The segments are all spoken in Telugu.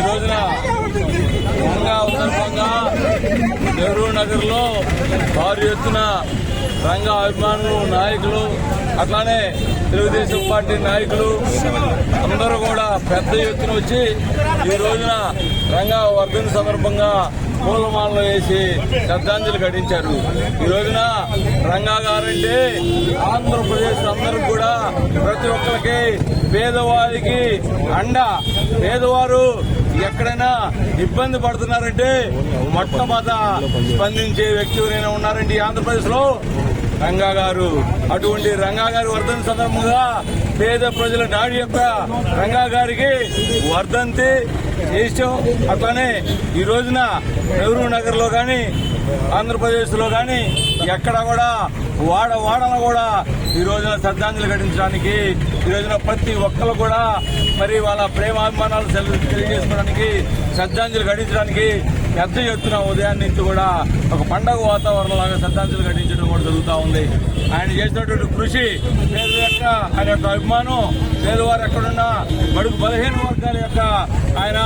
రోజున నెహ్రూ నగర్ లో భారీ ఎత్తున రంగా అభిమానులు, నాయకులు, అట్లానే తెలుగుదేశం పార్టీ నాయకులు అందరూ కూడా పెద్ద ఎత్తున వచ్చి ఈ రోజున రంగా వర్ధంతి సందర్భంగా పూలమాలలో వేసి శ్రద్ధాంజలి ఘటించారు. ఈ రోజున రంగా గారంటే ఆంధ్రప్రదేశ్ అందరికి కూడా ప్రతి ఒక్కరికి పేదవారికి అండ. పేదవారు ఎక్కడైనా ఇబ్బంది పడుతున్నారంటే మొట్టమొదట స్పందించే వ్యక్తి ఎవరైనా ఉన్నారంటే ఆంధ్రప్రదేశ్ లో రంగా గారు. అటువంటి రంగా గారి వర్ధంతి సందర్భంగా పేద ప్రజల నాడి యొక్క రంగా గారికి వర్ధంతి చేసాం. అట్లానే ఈ రోజున నెహ్రూ నగర్ లో కానీ ఆంధ్రప్రదేశ్ లో కానీ ఎక్కడ కూడా వాడలో కూడా ఈ రోజున శ్రద్ధాంజలి ఘటించడానికి, ఈ రోజున ప్రతి ఒక్కరు కూడా మరి వాళ్ళ ప్రేమాభిమానాలు తెలియజేసుకోవడానికి, శ్రద్ధాంజలి ఘటించడానికి పెద్ద ఎత్తున ఉదయం నుంచి కూడా ఒక పండగ వాతావరణంలాగా శ్రద్ధాంజలి ఘటించడం కూడా జరుగుతూ ఉంది. ఆయన చేసినటువంటి కృషి, పేదల యొక్క ఆయన యొక్క అభిమానం, పేదవారు ఎక్కడున్నా బడుగు బలహీన వర్గాల యొక్క ఆయన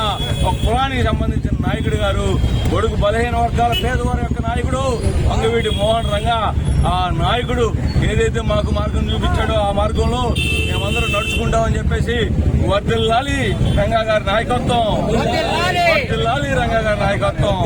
ఒక కులానికి సంబంధించిన నాయకుడు గారు. బడుగు బలహీన వర్గాల పేదవారి యొక్క నాయకుడు వంగవీటి మోహన్ రంగా. ఆ నాయకుడు ఏదైతే మాకు మార్గం చూపించాడో ఆ మార్గంలో మేమందరం నడుచుకుంటామని చెప్పేసి వర్ధిల్లాలి రంగా గారి నాయకత్వం, వర్ధిల్లాలి రంగా గారి నాయకత్వం.